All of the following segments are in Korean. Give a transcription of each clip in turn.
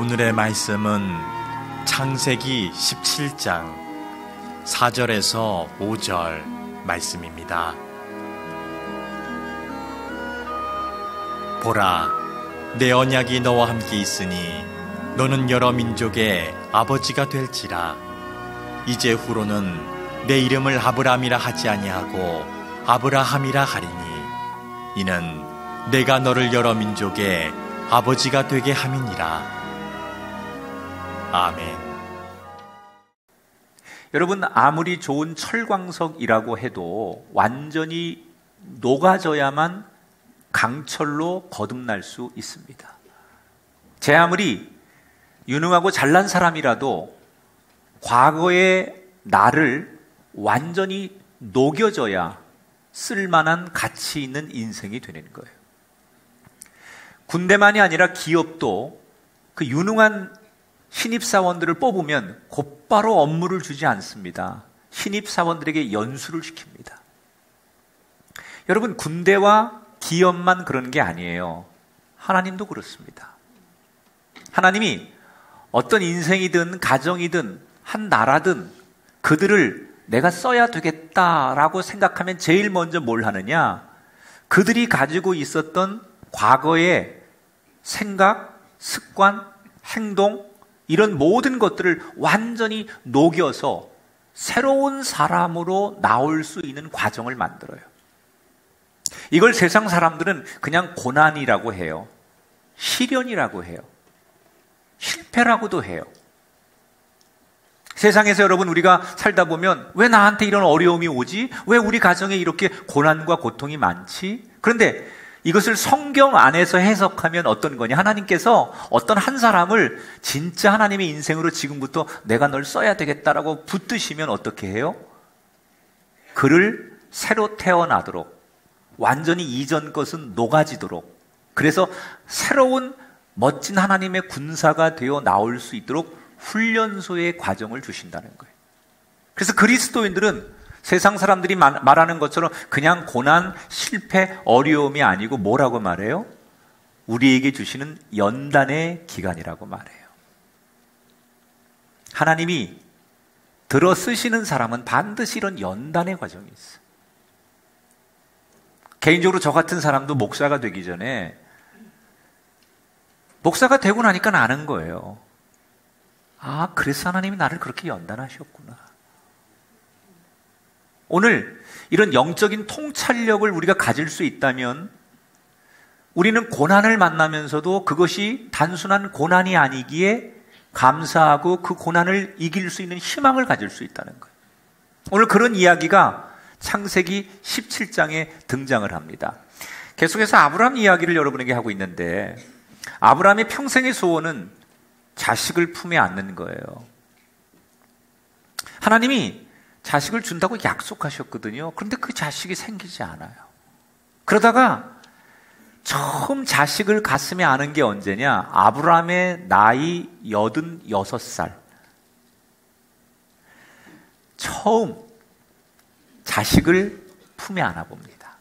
오늘의 말씀은 창세기 17장 4절에서 5절 말씀입니다. 보라, 내 언약이 너와 함께 있으니 너는 여러 민족의 아버지가 될지라. 이제 후로는 내 이름을 아브람이라 하지 아니하고 아브라함이라 하리니 이는 내가 너를 여러 민족의 아버지가 되게 함이니라. 아멘. 여러분, 아무리 좋은 철광석이라고 해도 완전히 녹아져야만 강철로 거듭날 수 있습니다. 제 아무리 유능하고 잘난 사람이라도 과거의 나를 완전히 녹여져야 쓸만한 가치 있는 인생이 되는 거예요. 군대만이 아니라 기업도 그 유능한 신입사원들을 뽑으면 곧바로 업무를 주지 않습니다. 신입사원들에게 연수를 시킵니다. 여러분, 군대와 기업만 그런 게 아니에요. 하나님도 그렇습니다. 하나님이 어떤 인생이든 가정이든 한 나라든 그들을 내가 써야 되겠다라고 생각하면 제일 먼저 뭘 하느냐? 그들이 가지고 있었던 과거의 생각, 습관, 행동, 이런 모든 것들을 완전히 녹여서 새로운 사람으로 나올 수 있는 과정을 만들어요. 이걸 세상 사람들은 그냥 고난이라고 해요. 시련이라고 해요. 실패라고도 해요. 세상에서 여러분, 우리가 살다 보면 왜 나한테 이런 어려움이 오지? 왜 우리 가정에 이렇게 고난과 고통이 많지? 그런데 이것을 성경 안에서 해석하면 어떤 거냐? 하나님께서 어떤 한 사람을 진짜 하나님의 인생으로 지금부터 내가 널 써야 되겠다라고 붙드시면 어떻게 해요? 그를 새로 태어나도록, 완전히 이전 것은 녹아지도록, 그래서 새로운 멋진 하나님의 군사가 되어 나올 수 있도록 훈련소의 과정을 주신다는 거예요. 그래서 그리스도인들은 세상 사람들이 말하는 것처럼 그냥 고난, 실패, 어려움이 아니고 뭐라고 말해요? 우리에게 주시는 연단의 기간이라고 말해요. 하나님이 들어 쓰시는 사람은 반드시 이런 연단의 과정이 있어요. 개인적으로 저 같은 사람도 목사가 되기 전에 목사가 되고 나니까 아는 거예요. 아, 그래서 하나님이 나를 그렇게 연단하셨구나. 오늘 이런 영적인 통찰력을 우리가 가질 수 있다면 우리는 고난을 만나면서도 그것이 단순한 고난이 아니기에 감사하고 그 고난을 이길 수 있는 희망을 가질 수 있다는 거예요. 오늘 그런 이야기가 창세기 17장에 등장을 합니다. 계속해서 아브라함 이야기를 여러분에게 하고 있는데, 아브라함의 평생의 소원은 자식을 품에 안는 거예요. 하나님이 자식을 준다고 약속하셨거든요. 그런데 그 자식이 생기지 않아요. 그러다가 처음 자식을 가슴에 안은 게 언제냐? 아브라함의 나이 86살. 처음 자식을 품에 안아봅니다.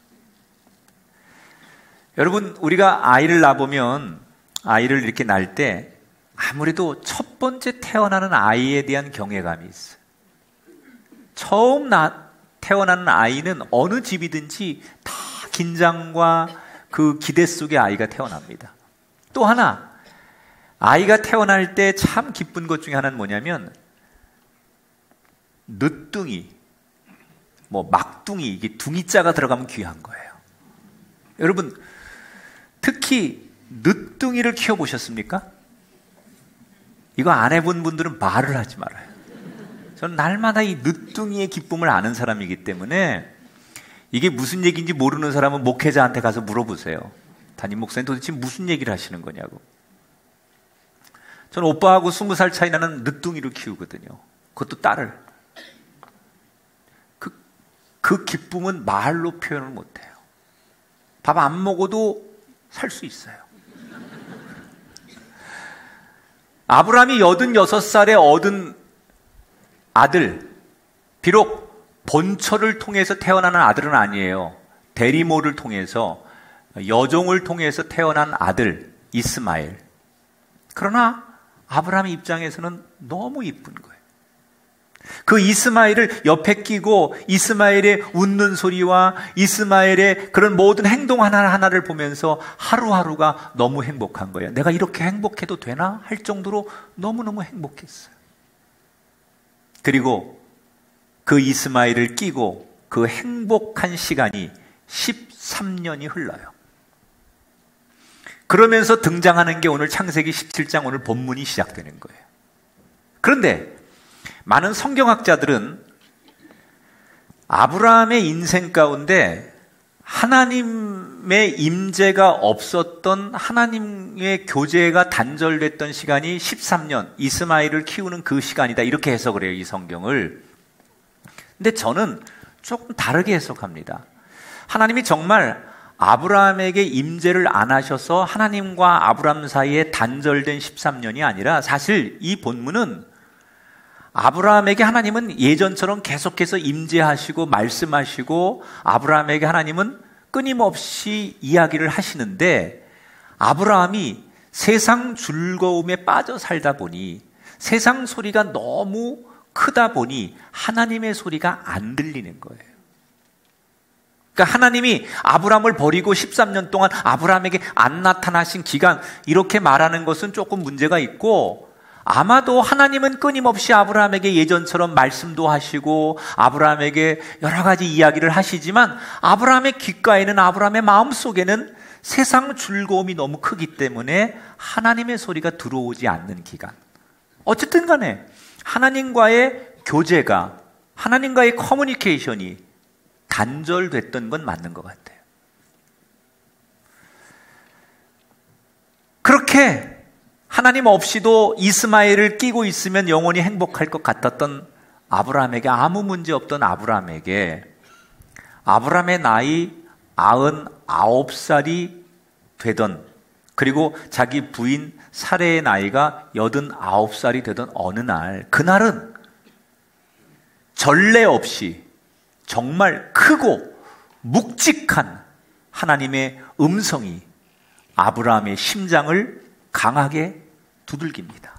여러분, 우리가 아이를 낳아보면, 아이를 이렇게 낳을 때 아무래도 첫 번째 태어나는 아이에 대한 경외감이 있어요. 처음 태어나는 아이는 어느 집이든지 다 긴장과 그 기대 속에 아이가 태어납니다. 또 하나, 아이가 태어날 때 참 기쁜 것 중에 하나는 뭐냐면 늦둥이, 막둥이, 이게 둥이자가 들어가면 귀한 거예요. 여러분, 특히 늦둥이를 키워보셨습니까? 이거 안 해본 분들은 말을 하지 말아요. 저는 날마다 이 늦둥이의 기쁨을 아는 사람이기 때문에 이게 무슨 얘기인지 모르는 사람은 목회자한테 가서 물어보세요. 담임 목사님 도대체 무슨 얘기를 하시는 거냐고. 저는 오빠하고 20살 차이 나는 늦둥이를 키우거든요. 그것도 딸을. 그 기쁨은 말로 표현을 못해요. 밥 안 먹어도 살 수 있어요. 아브라함이 86살에 얻은 아들, 비록 본처를 통해서 태어나는 아들은 아니에요. 대리모를 통해서, 여종을 통해서 태어난 아들 이스마엘. 그러나 아브라함의 입장에서는 너무 이쁜 거예요. 그 이스마엘을 옆에 끼고 이스마엘의 웃는 소리와 이스마엘의 그런 모든 행동 하나하나를 보면서 하루하루가 너무 행복한 거예요. 내가 이렇게 행복해도 되나? 할 정도로 너무너무 행복했어요. 그리고 그 이스마엘을 끼고 그 행복한 시간이 13년이 흘러요. 그러면서 등장하는 게 오늘 창세기 17장 오늘 본문이 시작되는 거예요. 그런데 많은 성경학자들은 아브라함의 인생 가운데 하나님의 임재가 없었던, 하나님의 교제가 단절됐던 시간이 13년, 이스마엘을 키우는 그 시간이다, 이렇게 해석을 해요, 이 성경을. 근데 저는 조금 다르게 해석합니다. 하나님이 정말 아브라함에게 임재를 안 하셔서 하나님과 아브라함 사이에 단절된 13년이 아니라, 사실 이 본문은 아브라함에게 하나님은 예전처럼 계속해서 임재하시고 말씀하시고 아브라함에게 하나님은 끊임없이 이야기를 하시는데, 아브라함이 세상 즐거움에 빠져 살다 보니, 세상 소리가 너무 크다 보니 하나님의 소리가 안 들리는 거예요. 그러니까 하나님이 아브라함을 버리고 13년 동안 아브라함에게 안 나타나신 기간, 이렇게 말하는 것은 조금 문제가 있고, 아마도 하나님은 끊임없이 아브라함에게 예전처럼 말씀도 하시고 아브라함에게 여러 가지 이야기를 하시지만, 아브라함의 귓가에는, 아브라함의 마음속에는 세상 즐거움이 너무 크기 때문에 하나님의 소리가 들어오지 않는 기간. 어쨌든 간에 하나님과의 교제가, 하나님과의 커뮤니케이션이 단절됐던 건 맞는 것 같아요. 그렇게 하나님 없이도 이스마엘을 끼고 있으면 영원히 행복할 것 같았던 아브라함에게, 아무 문제 없던 아브라함에게, 아브라함의 나이 99살이 되던, 그리고 자기 부인 사레의 나이가 89살이 되던 어느 날, 그날은 전례 없이 정말 크고 묵직한 하나님의 음성이 아브라함의 심장을 강하게 두들깁니다.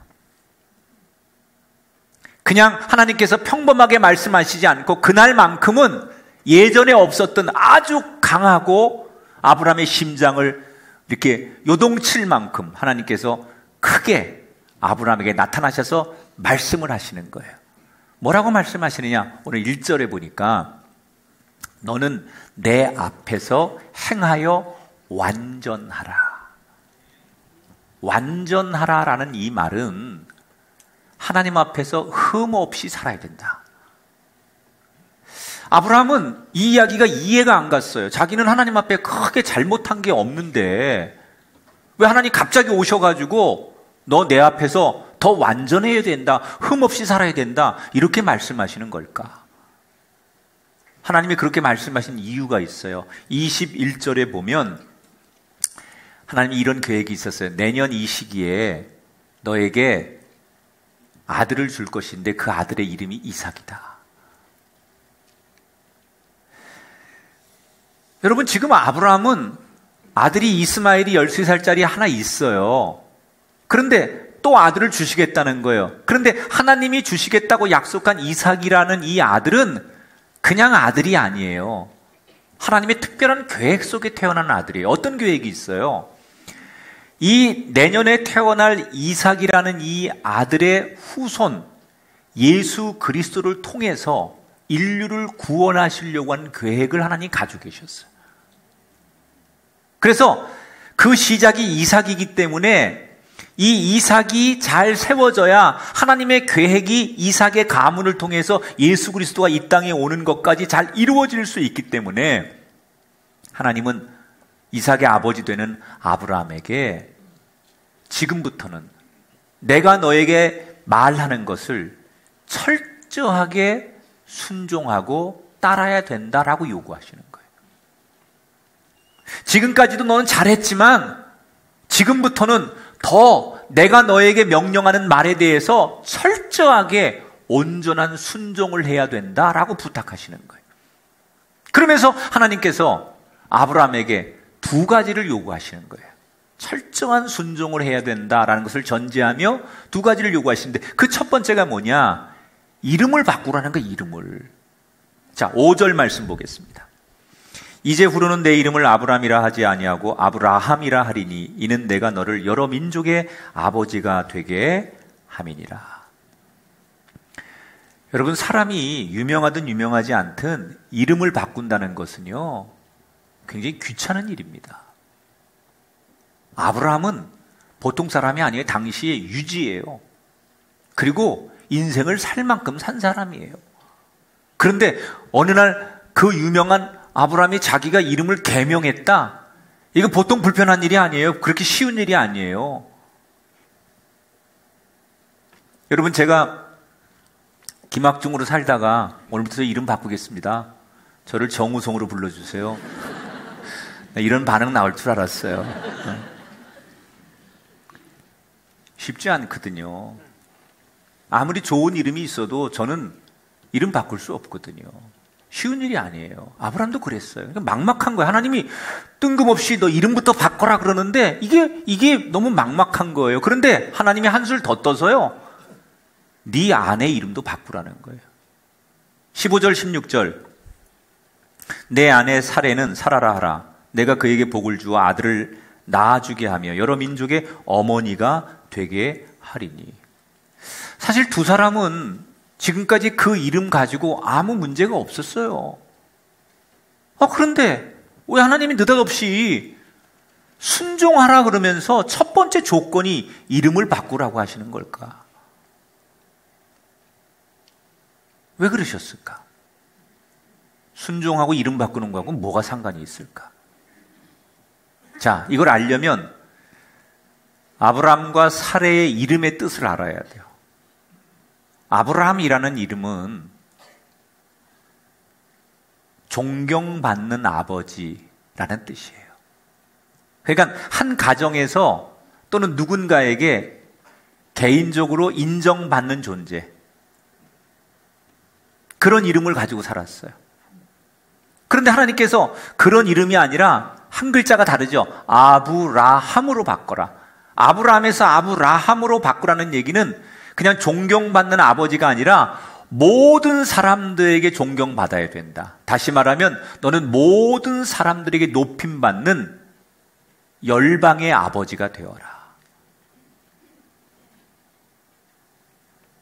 그냥 하나님께서 평범하게 말씀하시지 않고 그날만큼은 예전에 없었던 아주 강하고 아브라함의 심장을 이렇게 요동칠 만큼 하나님께서 크게 아브라함에게 나타나셔서 말씀을 하시는 거예요. 뭐라고 말씀하시느냐? 오늘 1절에 보니까 너는 내 앞에서 행하여 완전하라. 완전하라라는 이 말은 하나님 앞에서 흠 없이 살아야 된다. 아브라함은 이 이야기가 이해가 안 갔어요. 자기는 하나님 앞에 크게 잘못한 게 없는데 왜 하나님 갑자기 오셔가지고 너 내 앞에서 더 완전해야 된다, 흠 없이 살아야 된다, 이렇게 말씀하시는 걸까? 하나님이 그렇게 말씀하신 이유가 있어요. 21절에 보면 하나님이 이런 계획이 있었어요. 내년 이 시기에 너에게 아들을 줄 것인데 그 아들의 이름이 이삭이다. 여러분, 지금 아브라함은 아들이 이스마엘이 13살짜리 하나 있어요. 그런데 또 아들을 주시겠다는 거예요. 그런데 하나님이 주시겠다고 약속한 이삭이라는 이 아들은 그냥 아들이 아니에요. 하나님의 특별한 계획 속에 태어난 아들이에요. 어떤 계획이 있어요? 이 내년에 태어날 이삭이라는 이 아들의 후손 예수 그리스도를 통해서 인류를 구원하시려고 하는 계획을 하나님 가지고 계셨어요. 그래서 그 시작이 이삭이기 때문에 이 이삭이 잘 세워져야 하나님의 계획이 이삭의 가문을 통해서 예수 그리스도가 이 땅에 오는 것까지 잘 이루어질 수 있기 때문에 하나님은 이삭의 아버지 되는 아브라함에게 지금부터는 내가 너에게 말하는 것을 철저하게 순종하고 따라야 된다라고 요구하시는 거예요. 지금까지도 너는 잘했지만 지금부터는 더 내가 너에게 명령하는 말에 대해서 철저하게 온전한 순종을 해야 된다라고 부탁하시는 거예요. 그러면서 하나님께서 아브라함에게 두 가지를 요구하시는 거예요. 철저한 순종을 해야 된다라는 것을 전제하며 두 가지를 요구하시는데 그 첫 번째가 뭐냐? 이름을 바꾸라는 거예요. 이름을. 자, 5절 말씀 보겠습니다. 이제후로는 내 이름을 아브람이라 하지 아니하고 아브라함이라 하리니 이는 내가 너를 여러 민족의 아버지가 되게 함이니라. 여러분, 사람이 유명하든 유명하지 않든 이름을 바꾼다는 것은요, 굉장히 귀찮은 일입니다. 아브라함은 보통 사람이 아니에요. 당시의 유지예요. 그리고 인생을 살 만큼 산 사람이에요. 그런데 어느 날 그 유명한 아브라함이 자기가 이름을 개명했다. 이거 보통 불편한 일이 아니에요. 그렇게 쉬운 일이 아니에요. 여러분, 제가 김학중으로 살다가 오늘부터 이름 바꾸겠습니다. 저를 정우성으로 불러주세요. 이런 반응 나올 줄 알았어요. 쉽지 않거든요. 아무리 좋은 이름이 있어도 저는 이름 바꿀 수 없거든요. 쉬운 일이 아니에요. 아브라함도 그랬어요. 막막한 거예요. 하나님이 뜬금없이 너 이름부터 바꿔라 그러는데 이게 너무 막막한 거예요. 그런데 하나님이 한술 더 떠서요, 네 아내 이름도 바꾸라는 거예요. 15절 16절 내 아내 사레는 살아라 하라. 내가 그에게 복을 주어 아들을 낳아주게 하며 여러 민족의 어머니가 되게 하리니. 사실 두 사람은 지금까지 그 이름 가지고 아무 문제가 없었어요. 그런데 왜 하나님이 느닷없이 순종하라 그러면서 첫 번째 조건이 이름을 바꾸라고 하시는 걸까? 왜 그러셨을까? 순종하고 이름 바꾸는 거하고 뭐가 상관이 있을까? 자, 이걸 알려면 아브라함과 사레의 이름의 뜻을 알아야 돼요. 아브라함이라는 이름은 존경받는 아버지라는 뜻이에요. 그러니까 한 가정에서 또는 누군가에게 개인적으로 인정받는 존재, 그런 이름을 가지고 살았어요. 그런데 하나님께서 그런 이름이 아니라 한 글자가 다르죠. 아브라함으로 바꿔라. 아브라함에서 아브라함으로 바꾸라는 얘기는 그냥 존경받는 아버지가 아니라 모든 사람들에게 존경받아야 된다. 다시 말하면 너는 모든 사람들에게 높임받는 열방의 아버지가 되어라.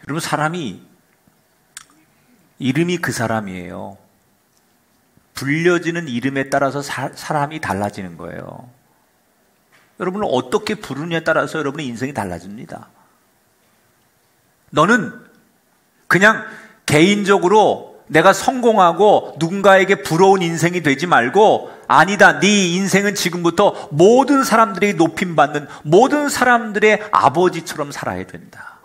여러분, 사람이 이름이 그 사람이에요. 불려지는 이름에 따라서 사람이 달라지는 거예요. 여러분을 어떻게 부르느냐에 따라서 여러분의 인생이 달라집니다. 너는 그냥 개인적으로 내가 성공하고 누군가에게 부러운 인생이 되지 말고, 아니다, 네 인생은 지금부터 모든 사람들에게 높임받는 모든 사람들의 아버지처럼 살아야 된다.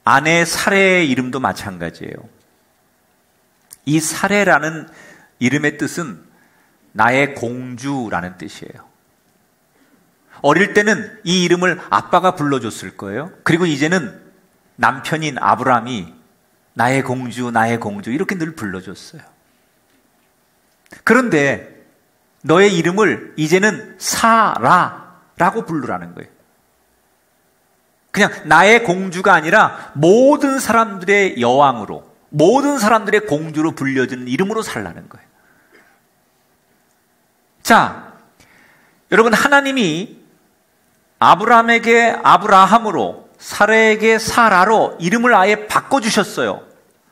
아내 사레의 이름도 마찬가지예요. 이 사레라는 이름의 뜻은 나의 공주라는 뜻이에요. 어릴 때는 이 이름을 아빠가 불러줬을 거예요. 그리고 이제는 남편인 아브라함이 나의 공주, 나의 공주 이렇게 늘 불러줬어요. 그런데 너의 이름을 이제는 사라라고 부르라는 거예요. 그냥 나의 공주가 아니라 모든 사람들의 여왕으로, 모든 사람들의 공주로 불려지는 이름으로 살라는 거예요. 자, 여러분, 하나님이 아브라함에게 아브라함으로, 사레에게 사라로 이름을 아예 바꿔주셨어요.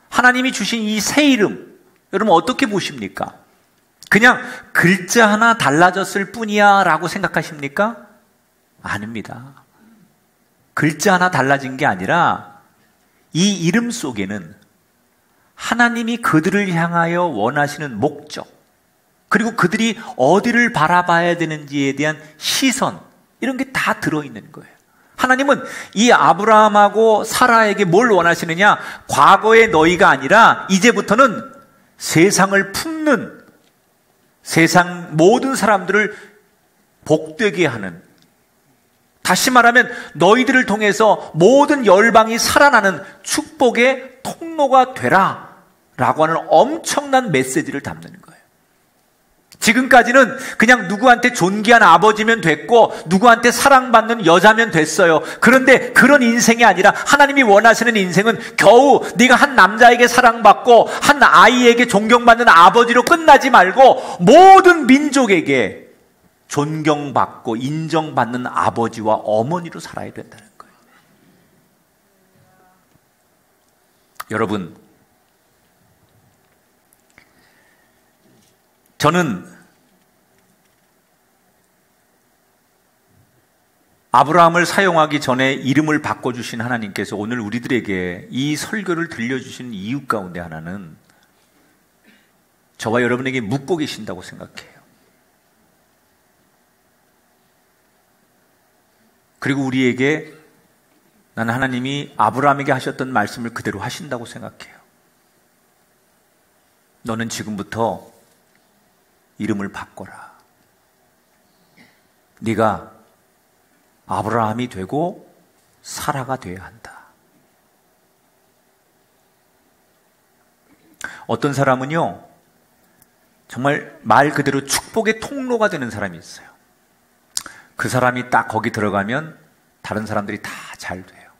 하나님이 주신 이 새 이름, 여러분 어떻게 보십니까? 그냥 글자 하나 달라졌을 뿐이야 라고 생각하십니까? 아닙니다. 글자 하나 달라진 게 아니라 이 이름 속에는 하나님이 그들을 향하여 원하시는 목적, 그리고 그들이 어디를 바라봐야 되는지에 대한 시선, 이런 게 다 들어있는 거예요. 하나님은 이 아브라함하고 사라에게 뭘 원하시느냐? 과거의 너희가 아니라 이제부터는 세상을 품는, 세상 모든 사람들을 복되게 하는, 다시 말하면 너희들을 통해서 모든 열방이 살아나는 축복의 통로가 되라 라고 하는 엄청난 메시지를 담는 거예요. 지금까지는 그냥 누구한테 존귀한 아버지면 됐고 누구한테 사랑받는 여자면 됐어요. 그런데 그런 인생이 아니라 하나님이 원하시는 인생은 겨우 네가 한 남자에게 사랑받고 한 아이에게 존경받는 아버지로 끝나지 말고 모든 민족에게 존경받고 인정받는 아버지와 어머니로 살아야 된다는 거예요. 여러분, 저는 아브라함을 사용하기 전에 이름을 바꿔주신 하나님께서 오늘 우리들에게 이 설교를 들려주신 이유 가운데 하나는 저와 여러분에게 묻고 계신다고 생각해요. 그리고 우리에게 나는 하나님이 아브라함에게 하셨던 말씀을 그대로 하신다고 생각해요. 너는 지금부터 이름을 바꿔라. 네가 아브라함이 되고 사라가 되어야 한다. 어떤 사람은요, 정말 말 그대로 축복의 통로가 되는 사람이 있어요. 그 사람이 딱 거기 들어가면 다른 사람들이 다 잘 돼요.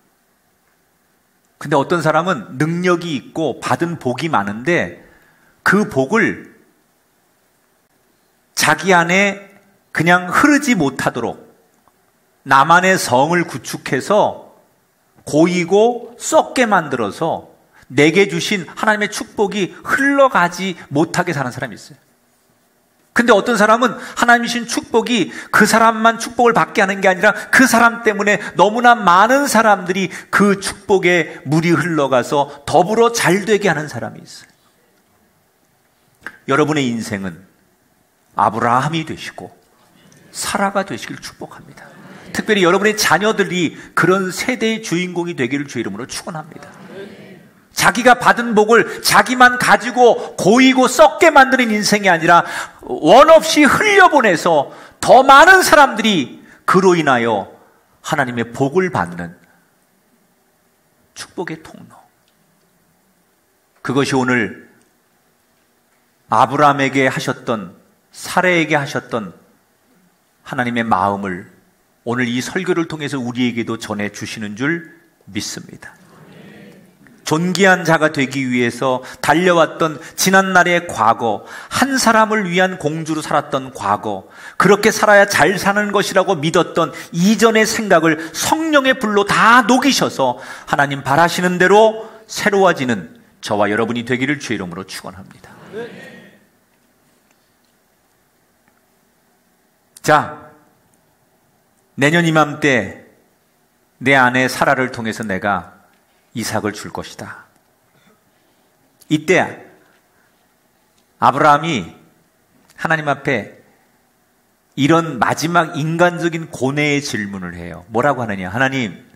근데 어떤 사람은 능력이 있고 받은 복이 많은데 그 복을 자기 안에 그냥 흐르지 못하도록 나만의 성을 구축해서 고이고 썩게 만들어서 내게 주신 하나님의 축복이 흘러가지 못하게 사는 사람이 있어요. 근데 어떤 사람은 하나님이 주신 축복이 그 사람만 축복을 받게 하는 게 아니라 그 사람 때문에 너무나 많은 사람들이 그 축복에 물이 흘러가서 더불어 잘 되게 하는 사람이 있어요. 여러분의 인생은 아브라함이 되시고 사라가 되시길 축복합니다. 특별히 여러분의 자녀들이 그런 세대의 주인공이 되기를 주의 이름으로 축원합니다. 자기가 받은 복을 자기만 가지고 고이고 썩게 만드는 인생이 아니라 원 없이 흘려보내서 더 많은 사람들이 그로 인하여 하나님의 복을 받는 축복의 통로. 그것이 오늘 아브라함에게 하셨던, 사라에게 하셨던 하나님의 마음을 오늘 이 설교를 통해서 우리에게도 전해주시는 줄 믿습니다. 존귀한 자가 되기 위해서 달려왔던 지난날의 과거, 한 사람을 위한 공주로 살았던 과거, 그렇게 살아야 잘 사는 것이라고 믿었던 이전의 생각을 성령의 불로 다 녹이셔서 하나님 바라시는 대로 새로워지는 저와 여러분이 되기를 주의 이름으로 축원합니다. 자, 내년 이맘때 내 아내 사라를 통해서 내가 이삭을 줄 것이다. 이때 아브라함이 하나님 앞에 이런 마지막 인간적인 고뇌의 질문을 해요. 뭐라고 하느냐? 하나님,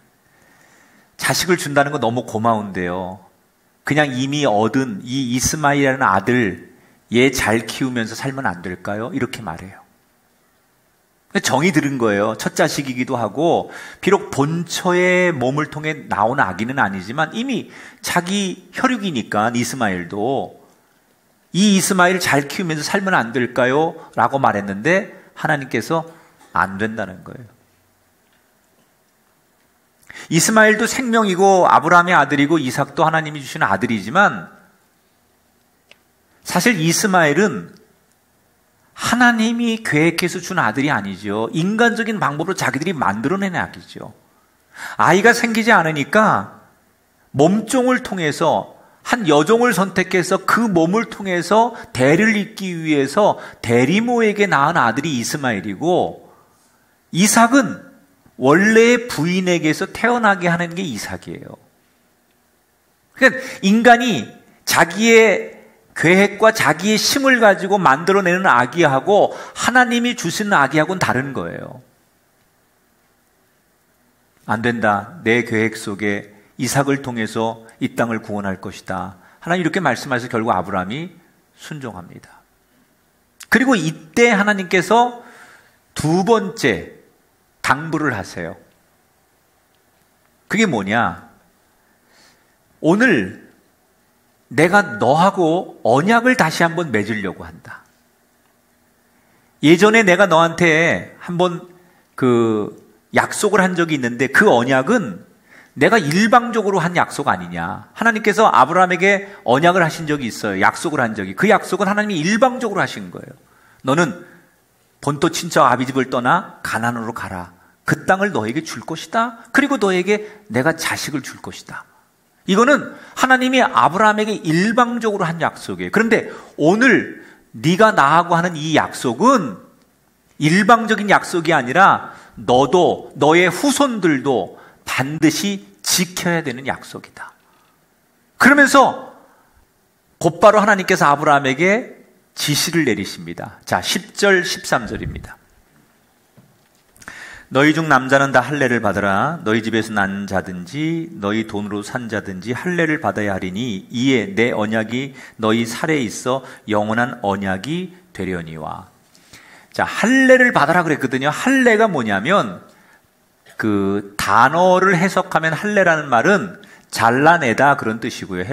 자식을 준다는 거 너무 고마운데요. 그냥 이미 얻은 이 이스마엘이라는 아들 얘 잘 키우면서 살면 안 될까요? 이렇게 말해요. 정이 들은 거예요. 첫 자식이기도 하고 비록 본처의 몸을 통해 나온 아기는 아니지만 이미 자기 혈육이니까 이스마엘도 이 이스마엘을 잘 키우면서 살면 안 될까요? 라고 말했는데 하나님께서 안 된다는 거예요. 이스마엘도 생명이고 아브라함의 아들이고 이삭도 하나님이 주신 아들이지만 사실 이스마엘은 하나님이 계획해서 준 아들이 아니죠. 인간적인 방법으로 자기들이 만들어낸 아기죠. 아이가 생기지 않으니까 몸종을 통해서 한 여종을 선택해서 그 몸을 통해서 대를 잇기 위해서 대리모에게 낳은 아들이 이스마엘이고 이삭은 원래의 부인에게서 태어나게 하는 게 이삭이에요. 그러니까 인간이 자기의 계획과 자기의 힘을 가지고 만들어내는 아기하고 하나님이 주시는 아기하고는 다른 거예요. 안 된다. 내 계획 속에 이삭을 통해서 이 땅을 구원할 것이다. 하나님 이렇게 말씀하셔서 결국 아브라함이 순종합니다. 그리고 이때 하나님께서 두 번째 당부를 하세요. 그게 뭐냐? 오늘 내가 너하고 언약을 다시 한번 맺으려고 한다. 예전에 내가 너한테 한번 약속을 한 적이 있는데 그 언약은 내가 일방적으로 한 약속 아니냐. 하나님께서 아브라함에게 언약을 하신 적이 있어요. 약속을 한 적이. 그 약속은 하나님이 일방적으로 하신 거예요. 너는 본토 친척 아비집을 떠나 가나안으로 가라. 그 땅을 너에게 줄 것이다. 그리고 너에게 내가 자식을 줄 것이다. 이거는 하나님이 아브라함에게 일방적으로 한 약속이에요. 그런데 오늘 네가 나하고 하는 이 약속은 일방적인 약속이 아니라 너도 너의 후손들도 반드시 지켜야 되는 약속이다. 그러면서 곧바로 하나님께서 아브라함에게 지시를 내리십니다. 자, 10절 13절입니다. 너희 중 남자는 다 할례를 받으라. 너희 집에서 난 자든지 너희 돈으로 산 자든지 할례를 받아야 하리니 이에 내 언약이 너희 살에 있어 영원한 언약이 되려니와. 자, 할례를 받아라 그랬거든요. 할례가 뭐냐면 그 단어를 해석하면 할례라는 말은 잘라내다 그런 뜻이고요.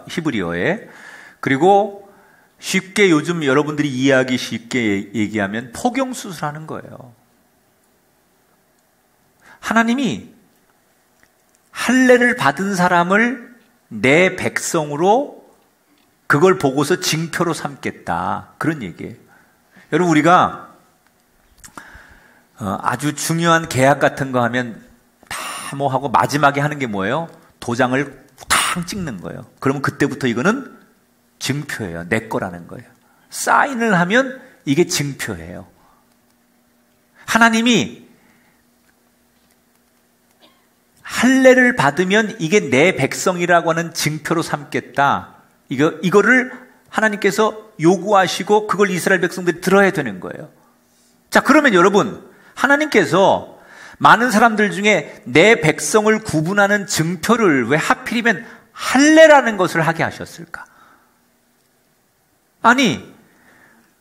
히브리어에. 그리고 쉽게 요즘 여러분들이 이해하기 쉽게 얘기하면 포경수술하는 거예요. 하나님이 할례를 받은 사람을 내 백성으로 그걸 보고서 징표로 삼겠다. 그런 얘기예요. 여러분, 우리가 아주 중요한 계약 같은 거 하면 다 뭐 하고 마지막에 하는 게 뭐예요? 도장을 탕 찍는 거예요. 그러면 그때부터 이거는 증표예요. 내 거라는 거예요. 사인을 하면 이게 증표예요. 하나님이 할례를 받으면 이게 내 백성이라고 하는 증표로 삼겠다. 이거를 하나님께서 요구하시고 그걸 이스라엘 백성들이 들어야 되는 거예요. 자, 그러면 여러분, 하나님께서 많은 사람들 중에 내 백성을 구분하는 증표를 왜 하필이면 할례라는 것을 하게 하셨을까? 아니,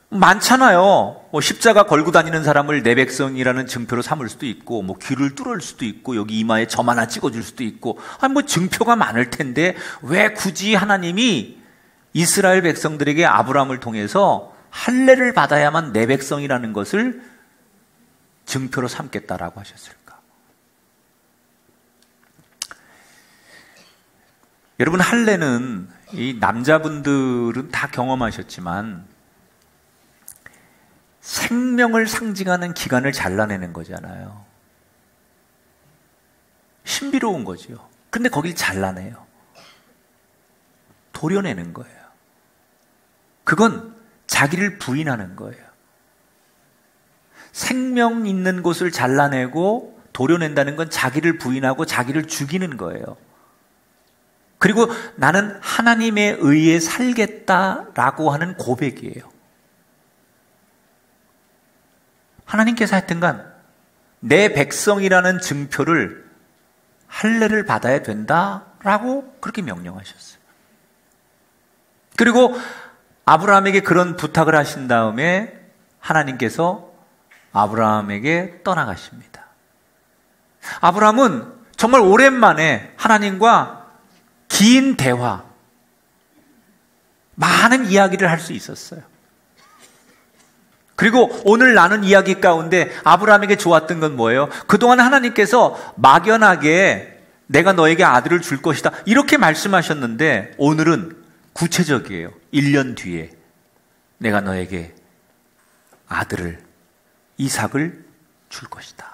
많잖아요. 뭐 십자가 걸고 다니는 사람을 내 백성이라는 증표로 삼을 수도 있고, 뭐 귀를 뚫을 수도 있고, 여기 이마에 점 하나 찍어줄 수도 있고, 아니 뭐 증표가 많을 텐데 왜 굳이 하나님이 이스라엘 백성들에게 아브라함을 통해서 할례를 받아야만 내 백성이라는 것을 증표로 삼겠다라고 하셨을까? 여러분, 할례는 이 남자분들은 다 경험하셨지만 생명을 상징하는 기관을 잘라내는 거잖아요. 신비로운 거죠. 근데 거길 잘라내요. 도려내는 거예요. 그건 자기를 부인하는 거예요. 생명 있는 곳을 잘라내고 도려낸다는 건 자기를 부인하고 자기를 죽이는 거예요. 그리고 나는 하나님에 의해 살겠다라고 하는 고백이에요. 하나님께서 하여튼간 내 백성이라는 증표를 할례를 받아야 된다라고 그렇게 명령하셨어요. 그리고 아브라함에게 그런 부탁을 하신 다음에 하나님께서 아브라함에게 떠나가십니다. 아브라함은 정말 오랜만에 하나님과 긴 대화, 많은 이야기를 할 수 있었어요. 그리고 오늘 나눈 이야기 가운데 아브라함에게 좋았던 건 뭐예요? 그동안 하나님께서 막연하게 내가 너에게 아들을 줄 것이다 이렇게 말씀하셨는데 오늘은 구체적이에요. 1년 뒤에 내가 너에게 아들을 이삭을 줄 것이다.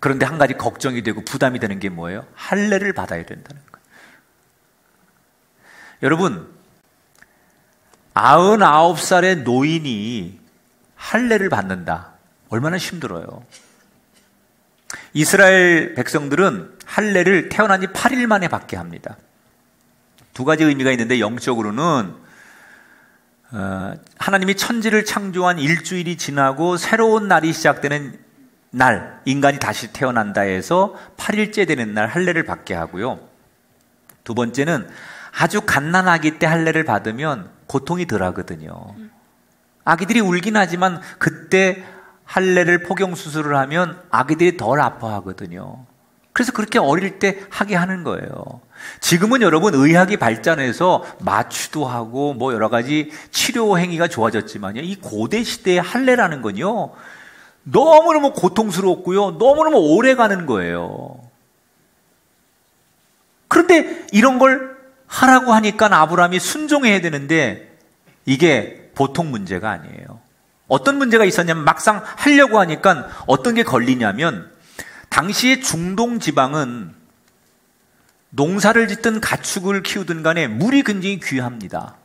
그런데 한 가지 걱정이 되고 부담이 되는 게 뭐예요? 할례를 받아야 된다는 거예요. 여러분, 99살의 노인이 할례를 받는다. 얼마나 힘들어요. 이스라엘 백성들은 할례를 태어난 지 8일 만에 받게 합니다. 두 가지 의미가 있는데 영적으로는 하나님이 천지를 창조한 일주일이 지나고 새로운 날이 시작되는 날, 인간이 다시 태어난다 해서 8일째 되는 날 할례를 받게 하고요. 두 번째는 아주 갓난 아기 때 할례를 받으면 고통이 덜 하거든요. 아기들이 울긴 하지만 그때 할례를 포경수술을 하면 아기들이 덜 아파하거든요. 그래서 그렇게 어릴 때 하게 하는 거예요. 지금은 여러분 의학이 발전해서 마취도 하고 뭐 여러 가지 치료 행위가 좋아졌지만요. 이 고대 시대의 할례라는 건요. 너무너무 고통스럽고요. 너무너무 오래 가는 거예요. 그런데 이런 걸 하라고 하니까 아브라함이 순종해야 되는데 이게 보통 문제가 아니에요. 어떤 문제가 있었냐면 막상 하려고 하니까 어떤 게 걸리냐면 당시의 중동 지방은 농사를 짓든 가축을 키우든 간에 물이 굉장히 귀합니다.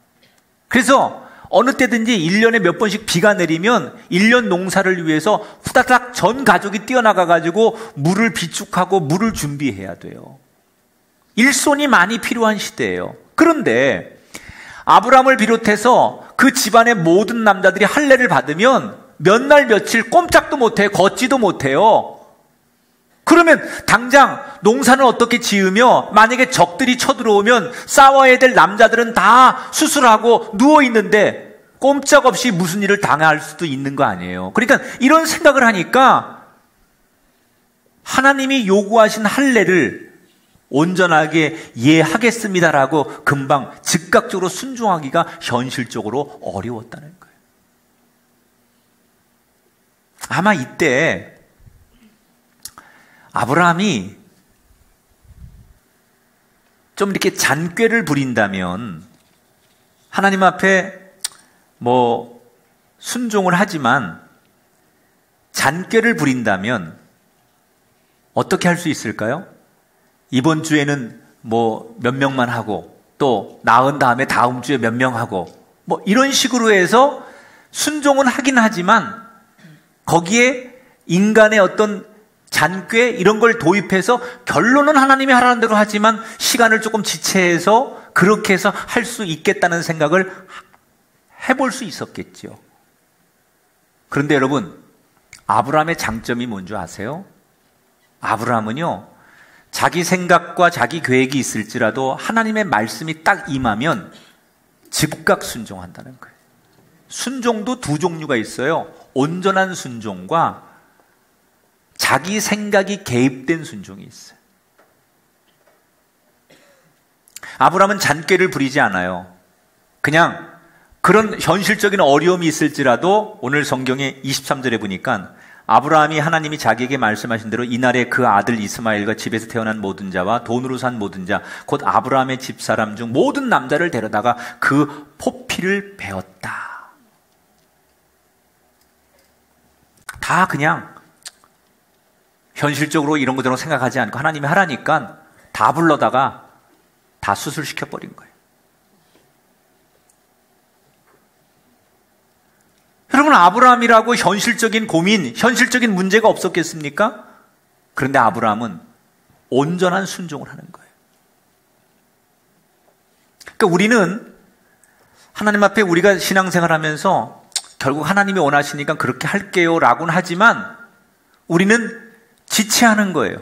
그래서 어느 때든지 1년에 몇 번씩 비가 내리면 1년 농사를 위해서 후다닥 전 가족이 뛰어나가가지고 물을 비축하고 물을 준비해야 돼요. 일손이 많이 필요한 시대예요. 그런데 아브라함을 비롯해서 그 집안의 모든 남자들이 할례를 받으면 몇 날 며칠 꼼짝도 못해요. 걷지도 못해요. 그러면 당장 농사는 어떻게 지으며 만약에 적들이 쳐들어오면 싸워야 될 남자들은 다 수술하고 누워있는데 꼼짝없이 무슨 일을 당할 수도 있는 거 아니에요. 그러니까 이런 생각을 하니까 하나님이 요구하신 할례를 온전하게 이해하겠습니다라고 금방 즉각적으로 순종하기가 현실적으로 어려웠다는 거예요. 아마 이때 아브라함이 좀 이렇게 잔꾀를 부린다면 하나님 앞에 뭐 순종을 하지만 잔꾀를 부린다면 어떻게 할 수 있을까요? 이번 주에는 뭐 몇 명만 하고 또 나은 다음에 다음 주에 몇 명 하고 뭐 이런 식으로 해서 순종은 하긴 하지만 거기에 인간의 어떤 잔꾀 이런 걸 도입해서 결론은 하나님이 하라는 대로 하지만 시간을 조금 지체해서 그렇게 해서 할 수 있겠다는 생각을 해볼 수 있었겠죠. 그런데 여러분, 아브라함의 장점이 뭔지 아세요? 아브라함은요, 자기 생각과 자기 계획이 있을지라도 하나님의 말씀이 딱 임하면 즉각 순종한다는 거예요. 순종도 두 종류가 있어요. 온전한 순종과 자기 생각이 개입된 순종이 있어요. 아브라함은 잔꾀를 부리지 않아요. 그냥 그런 현실적인 어려움이 있을지라도 오늘 성경의 23절에 보니까 아브라함이 하나님이 자기에게 말씀하신 대로 이날에 그 아들 이스마엘과 집에서 태어난 모든 자와 돈으로 산 모든 자 곧 아브라함의 집사람 중 모든 남자를 데려다가 그 포피를 베었다. 다 그냥 현실적으로 이런 것처럼 생각하지 않고 하나님이 하라니까 다 불러다가 다 수술시켜버린 거예요. 여러분, 아브라함이라고 현실적인 고민, 현실적인 문제가 없었겠습니까? 그런데 아브라함은 온전한 순종을 하는 거예요. 그러니까 우리는 하나님 앞에 우리가 신앙생활 하면서 결국 하나님이 원하시니까 그렇게 할게요 라고는 하지만 우리는 지체하는 거예요.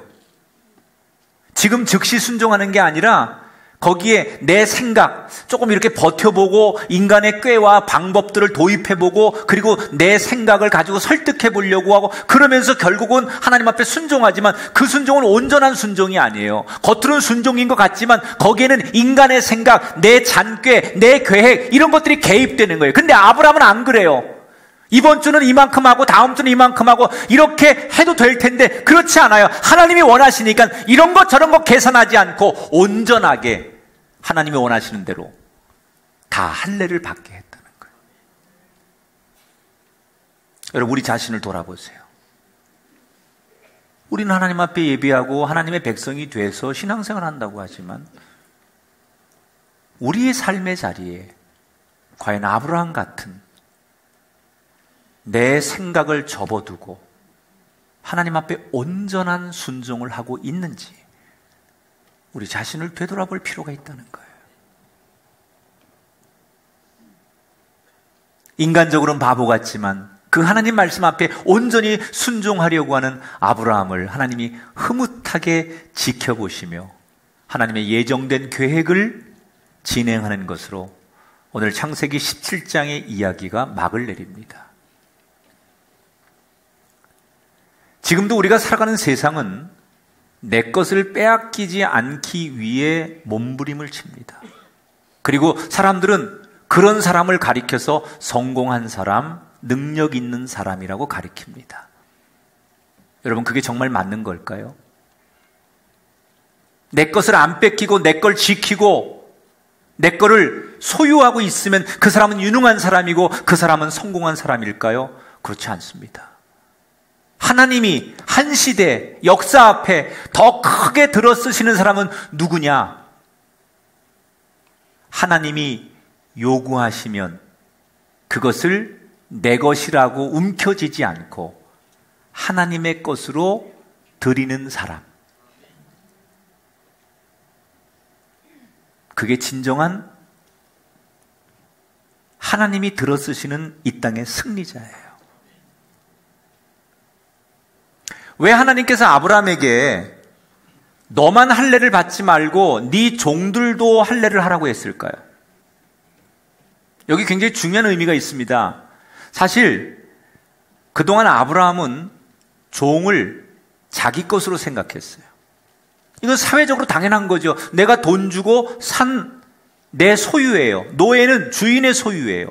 지금 즉시 순종하는 게 아니라 거기에 내 생각 조금 이렇게 버텨보고 인간의 꾀와 방법들을 도입해보고 그리고 내 생각을 가지고 설득해보려고 하고 그러면서 결국은 하나님 앞에 순종하지만 그 순종은 온전한 순종이 아니에요. 겉으로는 순종인 것 같지만 거기에는 인간의 생각, 내 잔꾀, 내 계획 이런 것들이 개입되는 거예요. 근데 아브라함은 안 그래요. 이번 주는 이만큼 하고 다음 주는 이만큼 하고 이렇게 해도 될 텐데 그렇지 않아요. 하나님이 원하시니까 이런 것 저런 것 계산하지 않고 온전하게 하나님이 원하시는 대로 다 할례를 받게 했다는 거예요. 여러분, 우리 자신을 돌아보세요. 우리는 하나님 앞에 예배하고 하나님의 백성이 돼서 신앙생활을 한다고 하지만 우리의 삶의 자리에 과연 아브라함 같은 내 생각을 접어두고 하나님 앞에 온전한 순종을 하고 있는지 우리 자신을 되돌아볼 필요가 있다는 거예요. 인간적으로는 바보 같지만 그 하나님 말씀 앞에 온전히 순종하려고 하는 아브라함을 하나님이 흐뭇하게 지켜보시며 하나님의 예정된 계획을 진행하는 것으로 오늘 창세기 17장의 이야기가 막을 내립니다. 지금도 우리가 살아가는 세상은 내 것을 빼앗기지 않기 위해 몸부림을 칩니다. 그리고 사람들은 그런 사람을 가리켜서 성공한 사람, 능력 있는 사람이라고 가리킵니다. 여러분, 그게 정말 맞는 걸까요? 내 것을 안 뺏기고 내 걸 지키고 내 거를 소유하고 있으면 그 사람은 유능한 사람이고 그 사람은 성공한 사람일까요? 그렇지 않습니다. 하나님이 한 시대 역사 앞에 더 크게 들어쓰시는 사람은 누구냐? 하나님이 요구하시면 그것을 내 것이라고 움켜쥐지 않고 하나님의 것으로 드리는 사람. 그게 진정한 하나님이 들어쓰시는 이 땅의 승리자예요. 왜 하나님께서 아브라함에게 너만 할례를 받지 말고 네 종들도 할례를 하라고 했을까요? 여기 굉장히 중요한 의미가 있습니다. 사실 그동안 아브라함은 종을 자기 것으로 생각했어요. 이건 사회적으로 당연한 거죠. 내가 돈 주고 산 내 소유예요. 노예는 주인의 소유예요.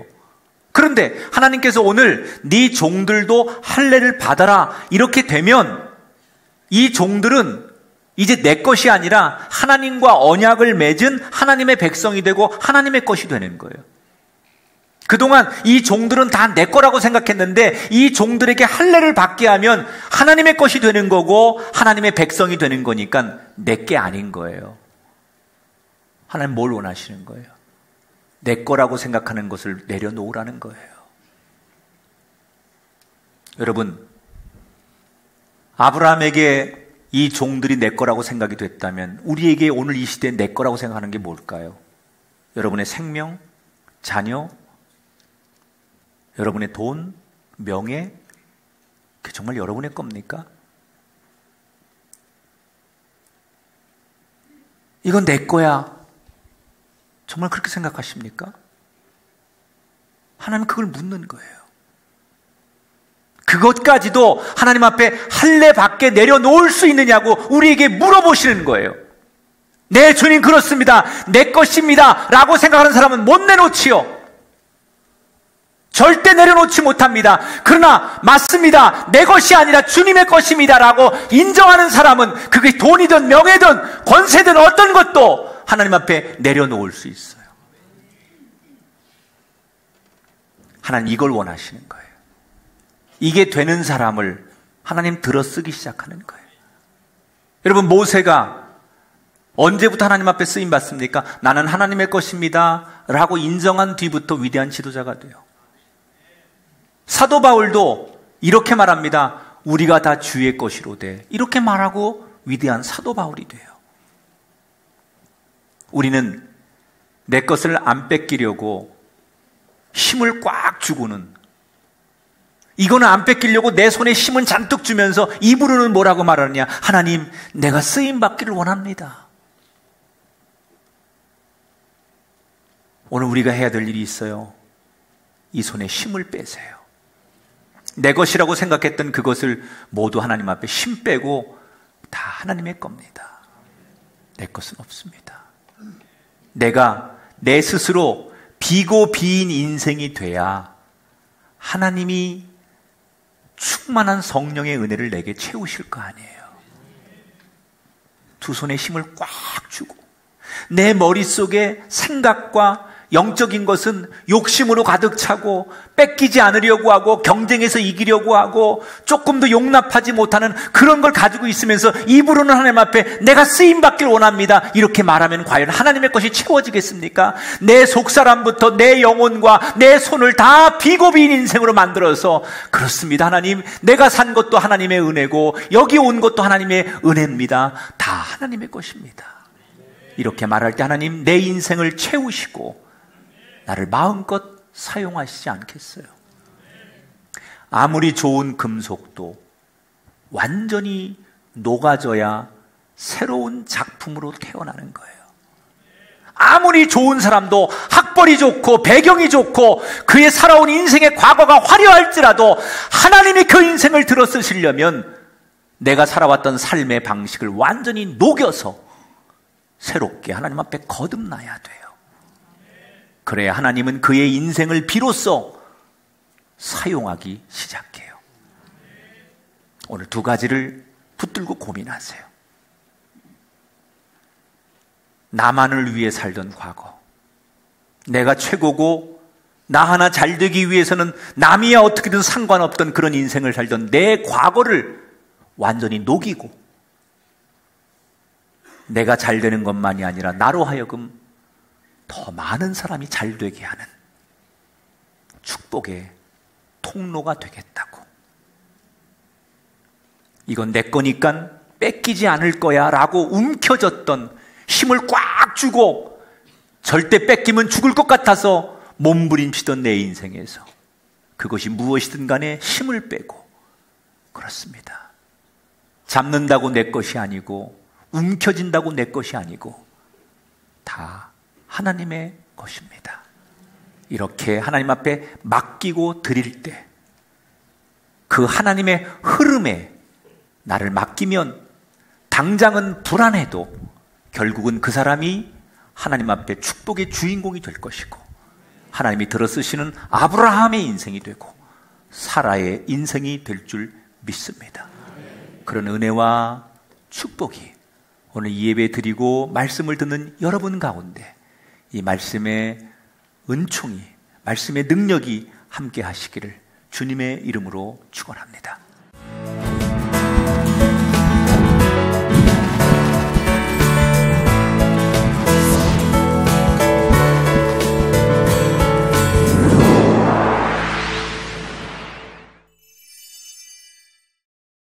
그런데 하나님께서 오늘 네 종들도 할례를 받아라 이렇게 되면 이 종들은 이제 내 것이 아니라 하나님과 언약을 맺은 하나님의 백성이 되고 하나님의 것이 되는 거예요. 그동안 이 종들은 다 내 거라고 생각했는데 이 종들에게 할례를 받게 하면 하나님의 것이 되는 거고 하나님의 백성이 되는 거니까 내 게 아닌 거예요. 하나님 뭘 원하시는 거예요? 내 거라고 생각하는 것을 내려놓으라는 거예요. 여러분, 아브라함에게 이 종들이 내 거라고 생각이 됐다면 우리에게 오늘 이 시대에 내 거라고 생각하는 게 뭘까요? 여러분의 생명, 자녀, 여러분의 돈, 명예, 그게 정말 여러분의 겁니까? 이건 내 거야. 정말 그렇게 생각하십니까? 하나님은 그걸 묻는 거예요. 그것까지도 하나님 앞에 할례 받게 내려놓을 수 있느냐고 우리에게 물어보시는 거예요. 네, 주님 그렇습니다. 내 것입니다. 라고 생각하는 사람은 못 내놓지요. 절대 내려놓지 못합니다. 그러나 맞습니다. 내 것이 아니라 주님의 것입니다. 라고 인정하는 사람은 그게 돈이든 명예든 권세든 어떤 것도 하나님 앞에 내려놓을 수 있어요. 하나님 이걸 원하시는 거예요. 이게 되는 사람을 하나님 들어쓰기 시작하는 거예요. 여러분, 모세가 언제부터 하나님 앞에 쓰임 받습니까? 나는 하나님의 것입니다. 라고 인정한 뒤부터 위대한 지도자가 돼요. 사도 바울도 이렇게 말합니다. 우리가 다 주의 것이로되. 이렇게 말하고 위대한 사도 바울이 돼요. 우리는 내 것을 안 뺏기려고 힘을 꽉 주고는, 이거는 안 뺏기려고 내 손에 힘은 잔뜩 주면서 입으로는 뭐라고 말하느냐? 하나님, 내가 쓰임 받기를 원합니다. 오늘 우리가 해야 될 일이 있어요. 이 손에 힘을 빼세요. 내 것이라고 생각했던 그것을 모두 하나님 앞에 힘 빼고 다 하나님의 겁니다. 내 것은 없습니다. 내가 내 스스로 비고 비인 인생이 돼야 하나님이 충만한 성령의 은혜를 내게 채우실 거 아니에요. 두 손에 힘을 꽉 주고 내 머릿속에 생각과 영적인 것은 욕심으로 가득 차고 뺏기지 않으려고 하고 경쟁에서 이기려고 하고 조금 더 용납하지 못하는 그런 걸 가지고 있으면서 입으로는 하나님 앞에 내가 쓰임받기를 원합니다. 이렇게 말하면 과연 하나님의 것이 채워지겠습니까? 내 속사람부터 내 영혼과 내 손을 다 비고 빈 인생으로 만들어서 그렇습니다. 하나님, 내가 산 것도 하나님의 은혜고 여기 온 것도 하나님의 은혜입니다. 다 하나님의 것입니다. 이렇게 말할 때 하나님 내 인생을 채우시고 나를 마음껏 사용하시지 않겠어요? 아무리 좋은 금속도 완전히 녹아져야 새로운 작품으로 태어나는 거예요. 아무리 좋은 사람도 학벌이 좋고 배경이 좋고 그의 살아온 인생의 과거가 화려할지라도 하나님이 그 인생을 들어 쓰시려면 내가 살아왔던 삶의 방식을 완전히 녹여서 새롭게 하나님 앞에 거듭나야 돼요. 그래야 하나님은 그의 인생을 비로소 사용하기 시작해요. 오늘 두 가지를 붙들고 고민하세요. 나만을 위해 살던 과거, 내가 최고고 나 하나 잘 되기 위해서는 남이야 어떻게든 상관없던 그런 인생을 살던 내 과거를 완전히 녹이고 내가 잘 되는 것만이 아니라 나로 하여금 더 많은 사람이 잘 되게 하는 축복의 통로가 되겠다고. 이건 내 거니까 뺏기지 않을 거야 라고 움켜졌던, 힘을 꽉 주고 절대 뺏기면 죽을 것 같아서 몸부림치던 내 인생에서 그것이 무엇이든 간에 힘을 빼고, 그렇습니다, 잡는다고 내 것이 아니고 움켜진다고 내 것이 아니고 다 하나님의 것입니다. 이렇게 하나님 앞에 맡기고 드릴 때 그 하나님의 흐름에 나를 맡기면 당장은 불안해도 결국은 그 사람이 하나님 앞에 축복의 주인공이 될 것이고 하나님이 들어쓰시는 아브라함의 인생이 되고 사라의 인생이 될 줄 믿습니다. 그런 은혜와 축복이 오늘 이 예배 드리고 말씀을 듣는 여러분 가운데 이 말씀의 은총이, 말씀의 능력이 함께 하시기를 주님의 이름으로 축원합니다.